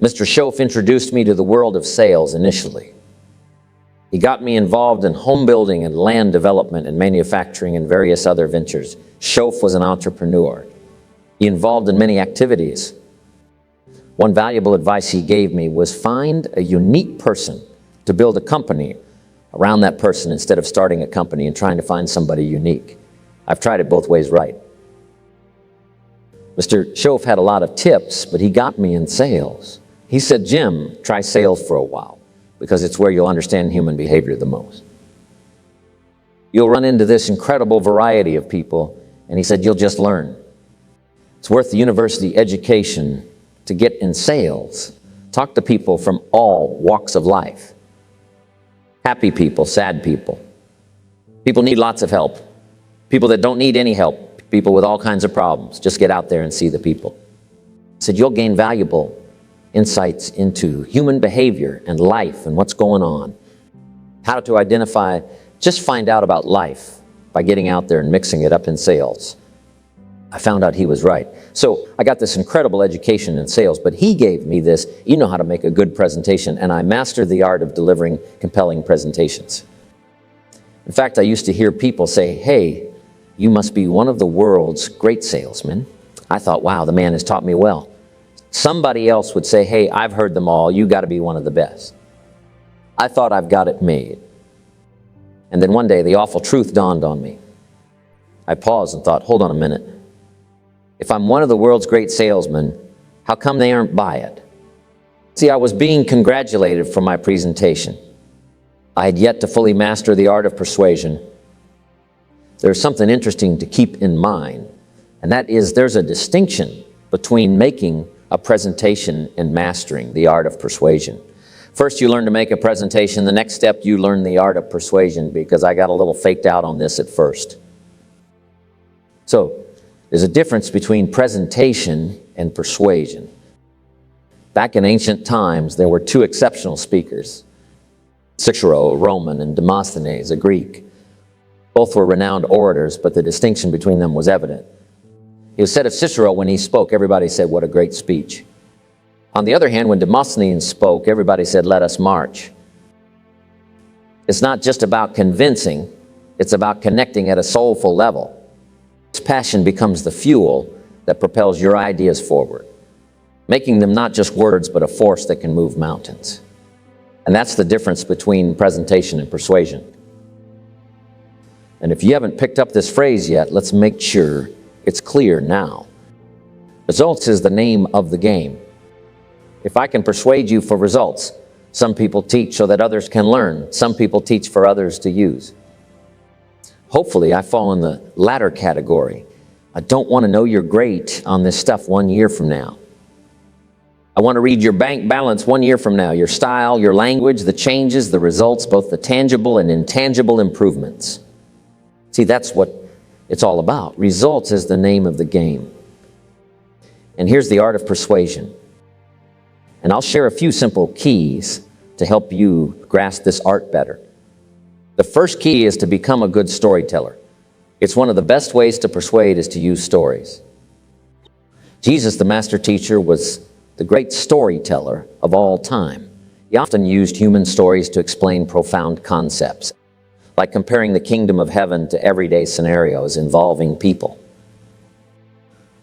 Mr. Schoaf introduced me to the world of sales initially. He got me involved in home building and land development and manufacturing and various other ventures. Schoaf was an entrepreneur. He involved in many activities. One valuable advice he gave me was find a unique person to build a company around that person instead of starting a company and trying to find somebody unique. I've tried it both ways right. Mr. Schoaf had a lot of tips, but he got me in sales. He said, Jim, try sales for a while because it's where you'll understand human behavior the most. You'll run into this incredible variety of people, and he said, you'll just learn. It's worth the university education to get in sales. Talk to people from all walks of life. Happy people, sad people. People need lots of help. People that don't need any help. People with all kinds of problems. Just get out there and see the people. He said, you'll gain valuable insights into human behavior and life and what's going on. How to identify, just find out about life by getting out there and mixing it up in sales. I found out he was right. So I got this incredible education in sales, but he gave me this, you know how to make a good presentation, and I mastered the art of delivering compelling presentations. In fact, I used to hear people say, hey, you must be one of the world's great salesmen. I thought, wow, the man has taught me well. Somebody else would say, hey, I've heard them all, you got to be one of the best. I thought I've got it made. And then one day the awful truth dawned on me. I paused and thought, hold on a minute. If I'm one of the world's great salesmen, how come they aren't buy it? See, I was being congratulated for my presentation. I had yet to fully master the art of persuasion. There's something interesting to keep in mind, and that is there's a distinction between making a presentation and mastering the art of persuasion. First, you learn to make a presentation. The next step, you learn the art of persuasion, because I got a little faked out on this at first. So, there's a difference between presentation and persuasion. Back in ancient times, there were two exceptional speakers, Cicero, a Roman, and Demosthenes, a Greek. Both were renowned orators, but the distinction between them was evident. It was said of Cicero, when he spoke, everybody said, what a great speech. On the other hand, when Demosthenes spoke, everybody said, let us march. It's not just about convincing, it's about connecting at a soulful level. This passion becomes the fuel that propels your ideas forward, making them not just words, but a force that can move mountains. And that's the difference between presentation and persuasion. And if you haven't picked up this phrase yet, let's make sure it's clear now. Results is the name of the game. If I can persuade you for results, some people teach so that others can learn. Some people teach for others to use. Hopefully, I fall in the latter category. I don't want to know you're great on this stuff 1 year from now. I want to read your bank balance 1 year from now, your style, your language, the changes, the results, both the tangible and intangible improvements. See, that's what it's all about. Results is the name of the game. And here's the art of persuasion. And I'll share a few simple keys to help you grasp this art better. The first key is to become a good storyteller. It's one of the best ways to persuade is to use stories. Jesus, the master teacher, was the great storyteller of all time. He often used human stories to explain profound concepts, like comparing the kingdom of heaven to everyday scenarios involving people.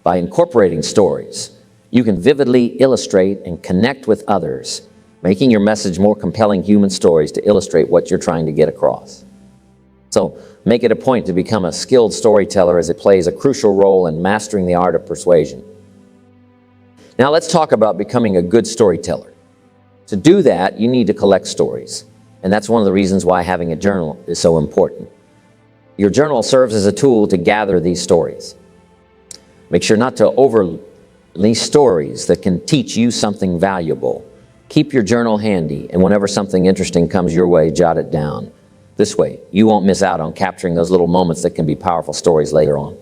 By incorporating stories, you can vividly illustrate and connect with others, making your message more compelling human stories to illustrate what you're trying to get across. So make it a point to become a skilled storyteller, as it plays a crucial role in mastering the art of persuasion. Now let's talk about becoming a good storyteller. To do that, you need to collect stories. And that's one of the reasons why having a journal is so important. Your journal serves as a tool to gather these stories. Make sure not to overrelease stories that can teach you something valuable. Keep your journal handy, and whenever something interesting comes your way, jot it down. This way, you won't miss out on capturing those little moments that can be powerful stories later on.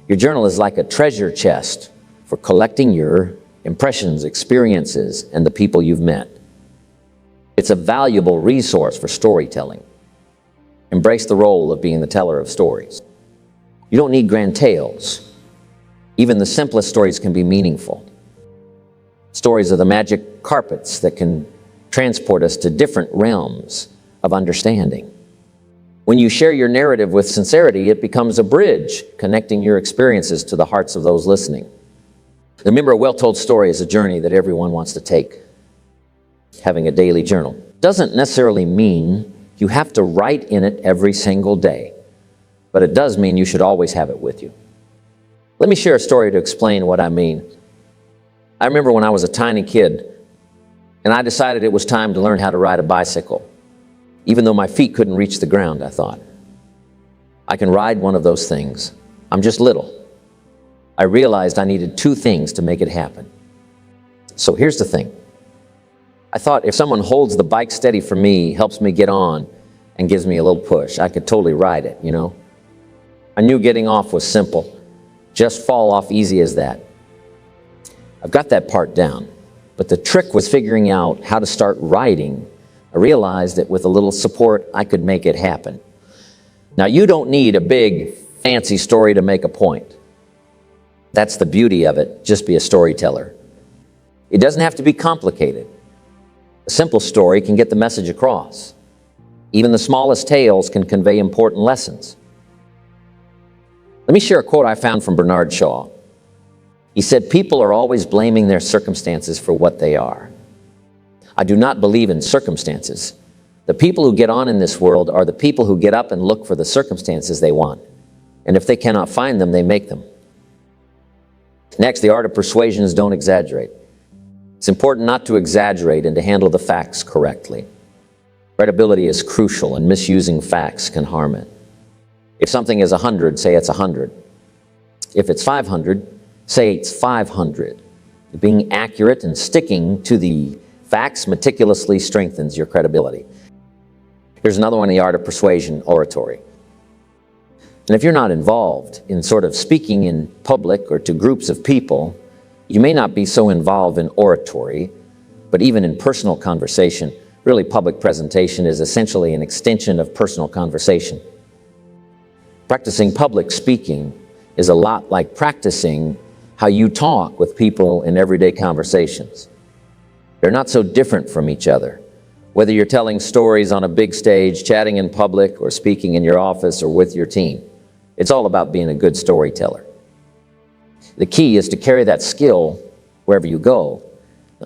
Your journal is like a treasure chest for collecting your impressions, experiences, and the people you've met. It's a valuable resource for storytelling. Embrace the role of being the teller of stories. You don't need grand tales. Even the simplest stories can be meaningful. Stories are the magic carpets that can transport us to different realms of understanding. When you share your narrative with sincerity, it becomes a bridge connecting your experiences to the hearts of those listening. Remember, a well-told story is a journey that everyone wants to take. Having a daily journal doesn't necessarily mean you have to write in it every single day, but it does mean you should always have it with you. Let me share a story to explain what I mean. I remember when I was a tiny kid, and I decided it was time to learn how to ride a bicycle. Even though my feet couldn't reach the ground, I thought, I can ride one of those things. I'm just little. I realized I needed two things to make it happen. So here's the thing. I thought if someone holds the bike steady for me, helps me get on, and gives me a little push, I could totally ride it, you know? I knew getting off was simple. Just fall off easy as that. I've got that part down, but the trick was figuring out how to start riding. I realized that with a little support, I could make it happen. Now, you don't need a big, fancy story to make a point. That's the beauty of it. Just be a storyteller. It doesn't have to be complicated. A simple story can get the message across. Even the smallest tales can convey important lessons. Let me share a quote I found from Bernard Shaw. He said, "People are always blaming their circumstances for what they are. I do not believe in circumstances. The people who get on in this world are the people who get up and look for the circumstances they want. And if they cannot find them, they make them." Next, the art of persuasion is don't exaggerate. It's important not to exaggerate and to handle the facts correctly. Credibility is crucial, and misusing facts can harm it. If something is 100, say it's 100. If it's 500, say it's 500. Being accurate and sticking to the facts meticulously strengthens your credibility. Here's another one, the art of persuasion, oratory. And if you're not involved in sort of speaking in public or to groups of people, you may not be so involved in oratory, but even in personal conversation, really public presentation is essentially an extension of personal conversation. Practicing public speaking is a lot like practicing how you talk with people in everyday conversations. They're not so different from each other. Whether you're telling stories on a big stage, chatting in public, or speaking in your office or with your team, it's all about being a good storyteller. The key is to carry that skill wherever you go.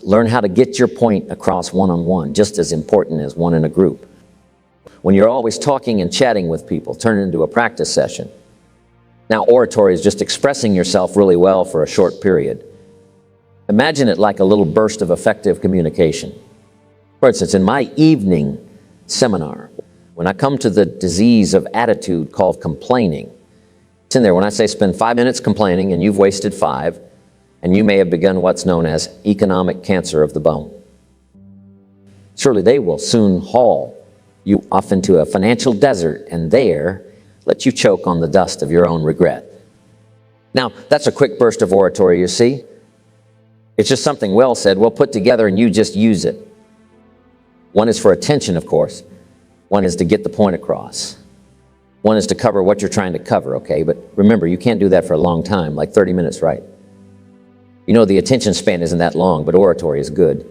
Learn how to get your point across one-on-one, just as important as one in a group. When you're always talking and chatting with people, turn it into a practice session. Now, oratory is just expressing yourself really well for a short period. Imagine it like a little burst of effective communication. For instance, in my evening seminar, when I come to the disease of attitude called complaining, it's in there. When I say spend 5 minutes complaining and you've wasted 5, and you may have begun what's known as economic cancer of the bone. Surely they will soon haul you off into a financial desert and there let you choke on the dust of your own regret. Now, that's a quick burst of oratory, you see. It's just something well said, well put together, and you just use it. One is for attention, of course. One is to get the point across. One is to cover what you're trying to cover, okay? But remember, you can't do that for a long time, like 30 minutes, right? You know, the attention span isn't that long, but oratory is good.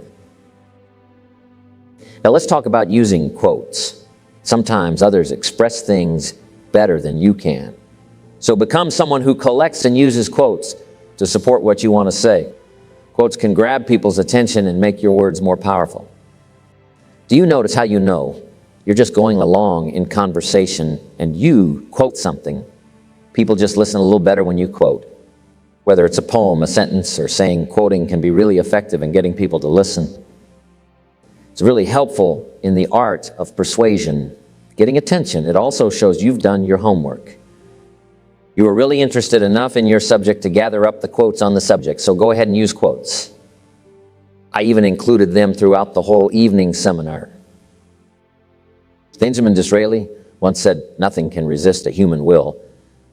Now let's talk about using quotes. Sometimes others express things better than you can. So become someone who collects and uses quotes to support what you want to say. Quotes can grab people's attention and make your words more powerful. Do you notice how you know you're just going along in conversation and you quote something? People just listen a little better when you quote. Whether it's a poem, a sentence, or saying quoting can be really effective in getting people to listen. It's really helpful in the art of persuasion, getting attention. It also shows you've done your homework. You were really interested enough in your subject to gather up the quotes on the subject, so go ahead and use quotes. I even included them throughout the whole evening seminar. Benjamin Disraeli once said, "Nothing can resist a human will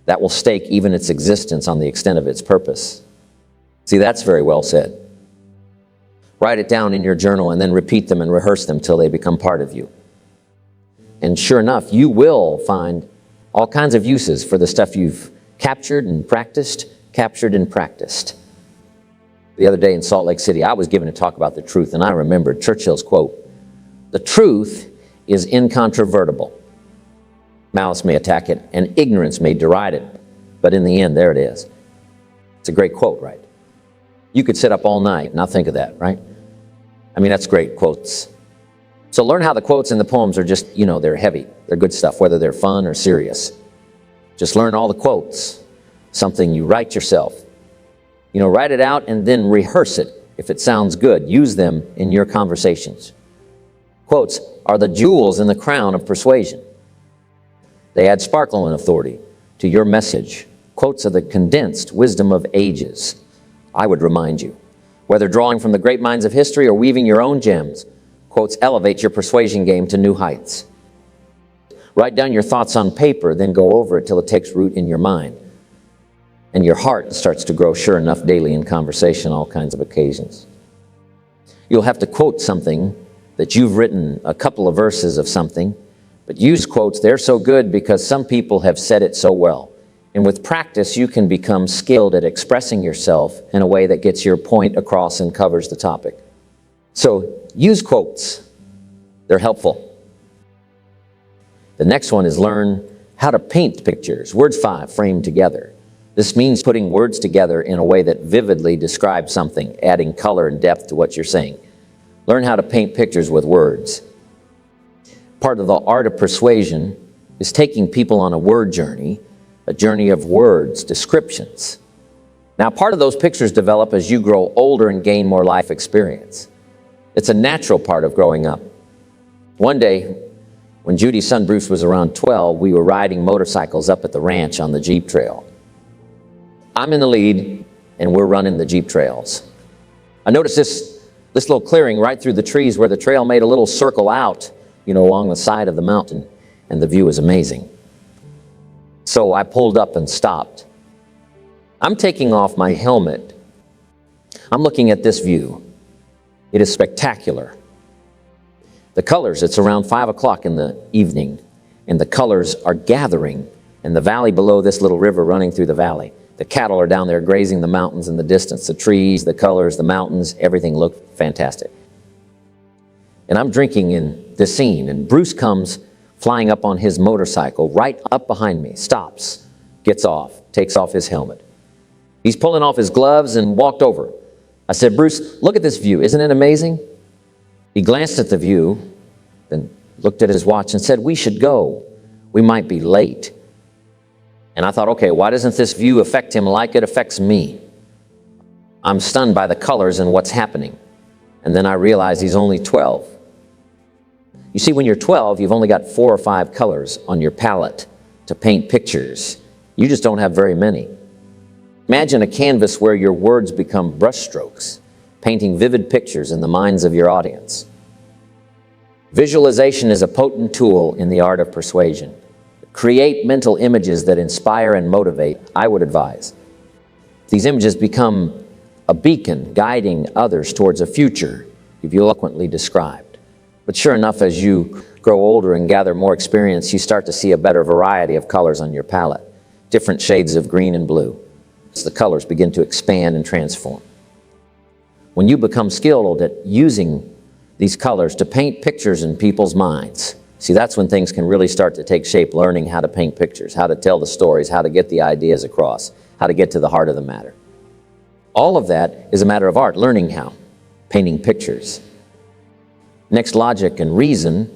that will stake even its existence on the extent of its purpose." See, that's very well said. Write it down in your journal and then repeat them and rehearse them till they become part of you. And sure enough, you will find all kinds of uses for the stuff you've captured and practiced. The other day in Salt Lake City, I was giving a talk about the truth, and I remembered Churchill's quote, "The truth is incontrovertible. Malice may attack it, and ignorance may deride it, but in the end, there it is." It's a great quote, right? You could sit up all night and not think of that, right? I mean, that's great quotes. So learn how the quotes in the poems are just, they're heavy. They're good stuff, whether they're fun or serious. Just learn all the quotes, something you write yourself. Write it out and then rehearse it. If it sounds good, use them in your conversations. Quotes are the jewels in the crown of persuasion. They add sparkle and authority to your message. Quotes are the condensed wisdom of ages. I would remind you, whether drawing from the great minds of history or weaving your own gems, quotes elevate your persuasion game to new heights. Write down your thoughts on paper, then go over it till it takes root in your mind. And your heart starts to grow sure enough daily in conversation, all kinds of occasions. You'll have to quote something that you've written, a couple of verses of something, but use quotes. They're so good because some people have said it so well. And with practice, you can become skilled at expressing yourself in a way that gets your point across and covers the topic. So use quotes. They're helpful. The next one is learn how to paint pictures. Word 5, frame together. This means putting words together in a way that vividly describes something, adding color and depth to what you're saying. Learn how to paint pictures with words. Part of the art of persuasion is taking people on a word journey, a journey of words, descriptions. Now, part of those pictures develop as you grow older and gain more life experience. It's a natural part of growing up. One day, when Judy's son Bruce was around 12, we were riding motorcycles up at the ranch on the Jeep trail. I'm in the lead, and we're running the Jeep trails. I noticed this little clearing right through the trees where the trail made a little circle out, along the side of the mountain, and the view is amazing. So I pulled up and stopped. I'm taking off my helmet. I'm looking at this view. It is spectacular. The colors, it's around 5 o'clock in the evening, and the colors are gathering in the valley below this little river running through the valley. The cattle are down there grazing the mountains in the distance. The trees, the colors, the mountains, everything looked fantastic. And I'm drinking in this scene, and Bruce comes flying up on his motorcycle right up behind me, stops, gets off, takes off his helmet. He's pulling off his gloves and walked over. I said, "Bruce, look at this view. Isn't it amazing?" He glanced at the view, then looked at his watch and said, "We should go. We might be late." And I thought, okay, why doesn't this view affect him like it affects me? I'm stunned by the colors and what's happening. And then I realized he's only 12. You see, when you're 12, you've only got 4 or 5 colors on your palette to paint pictures. You just don't have very many. Imagine a canvas where your words become brushstrokes, painting vivid pictures in the minds of your audience. Visualization is a potent tool in the art of persuasion. Create mental images that inspire and motivate, I would advise. These images become a beacon guiding others towards a future you've eloquently described. But sure enough, as you grow older and gather more experience, you start to see a better variety of colors on your palette, different shades of green and blue, as the colors begin to expand and transform. When you become skilled at using these colors to paint pictures in people's minds, see, that's when things can really start to take shape, learning how to paint pictures, how to tell the stories, how to get the ideas across, how to get to the heart of the matter. All of that is a matter of art, learning how, painting pictures. Next, logic and reason.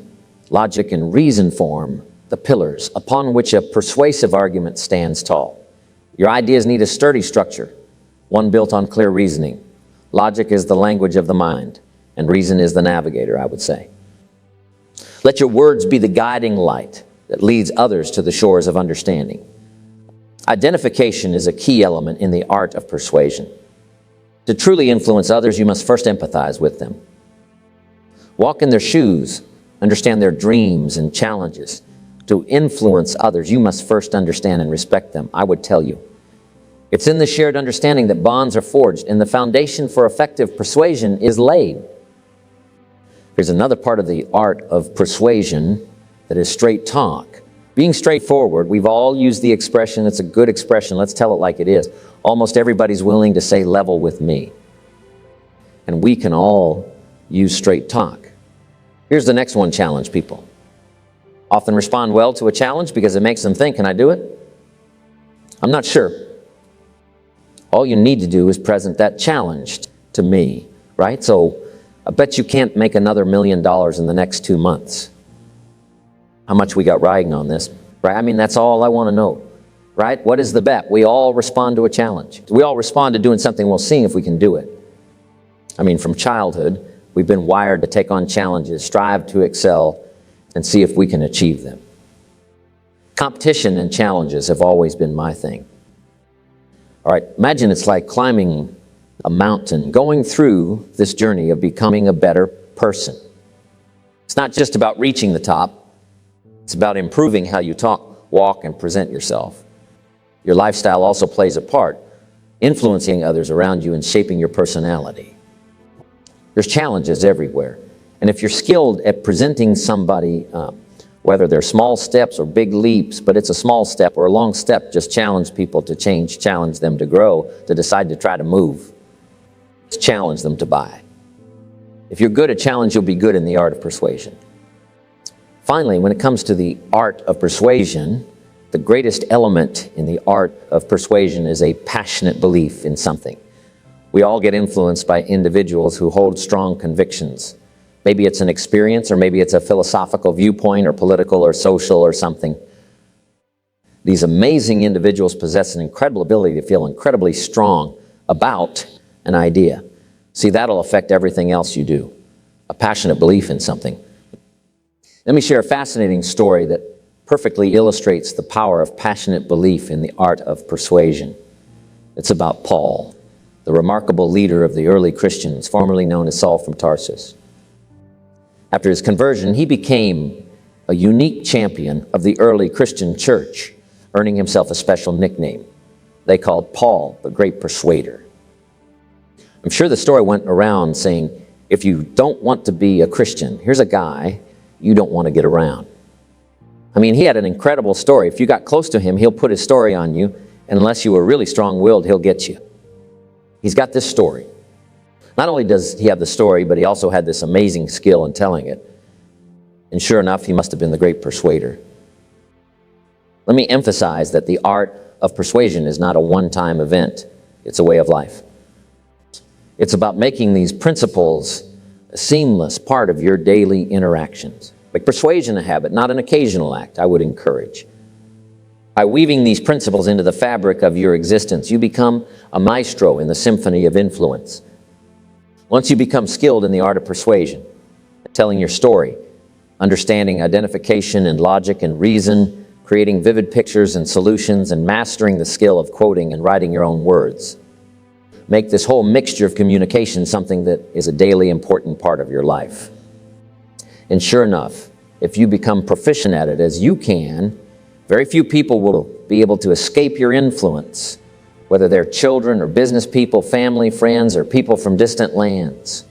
Logic and reason form the pillars upon which a persuasive argument stands tall. Your ideas need a sturdy structure, one built on clear reasoning. Logic is the language of the mind, and reason is the navigator, I would say. Let your words be the guiding light that leads others to the shores of understanding. Identification is a key element in the art of persuasion. To truly influence others, you must first empathize with them. Walk in their shoes, understand their dreams and challenges. To influence others, you must first understand and respect them, I would tell you. It's in the shared understanding that bonds are forged, and the foundation for effective persuasion is laid. Here's another part of the art of persuasion that is straight talk. Being straightforward, we've all used the expression, it's a good expression, let's tell it like it is. Almost everybody's willing to say level with me. and we can all use straight talk. Here's the next one: challenge people. Often respond well to a challenge because it makes them think, can I do it? I'm not sure. All you need to do is present that challenge to me, right? So I bet you can't make another $1 million in the next 2 months. How much we got riding on this, right? I mean, that's all I want to know, right? What is the bet? We all respond to a challenge. We all respond to doing something. We'll see if we can do it. I mean, from childhood, we've been wired to take on challenges, strive to excel, and see if we can achieve them. Competition and challenges have always been my thing. All right, imagine it's like climbing a mountain, going through this journey of becoming a better person. It's not just about reaching the top. It's about improving how you talk, walk, and present yourself. Your lifestyle also plays a part, influencing others around you and shaping your personality. There's challenges everywhere. And if you're skilled at presenting somebody, whether they're small steps or big leaps, but it's a small step or a long step, just challenge people to change, challenge them to grow, to decide to try to move. Just challenge them to buy. If you're good at challenge, you'll be good in the art of persuasion. Finally, when it comes to the art of persuasion, the greatest element in the art of persuasion is a passionate belief in something. We all get influenced by individuals who hold strong convictions. Maybe it's an experience, or maybe it's a philosophical viewpoint, or political, or social, or something. These amazing individuals possess an incredible ability to feel incredibly strong about an idea. See, that'll affect everything else you do. A passionate belief in something. Let me share a fascinating story that perfectly illustrates the power of passionate belief in the art of persuasion. It's about Paul, the remarkable leader of the early Christians, formerly known as Saul from Tarsus. After his conversion, he became a unique champion of the early Christian church, earning himself a special nickname. They called Paul the Great Persuader. I'm sure the story went around saying, if you don't want to be a Christian, here's a guy you don't want to get around. I mean, he had an incredible story. If you got close to him, he'll put his story on you, and unless you were really strong-willed, he'll get you. He's got this story. Not only does he have the story, but he also had this amazing skill in telling it. And sure enough, he must have been the great persuader. Let me emphasize that the art of persuasion is not a one-time event. It's a way of life. It's about making these principles a seamless part of your daily interactions. Make persuasion a habit, not an occasional act, I would encourage. By weaving these principles into the fabric of your existence, you become a maestro in the symphony of influence. Once you become skilled in the art of persuasion, telling your story, understanding identification and logic and reason, creating vivid pictures and solutions, and mastering the skill of quoting and writing your own words, make this whole mixture of communication something that is a daily important part of your life. And sure enough, if you become proficient at it, as you can, very few people will be able to escape your influence, whether they're children or business people, family, friends, or people from distant lands.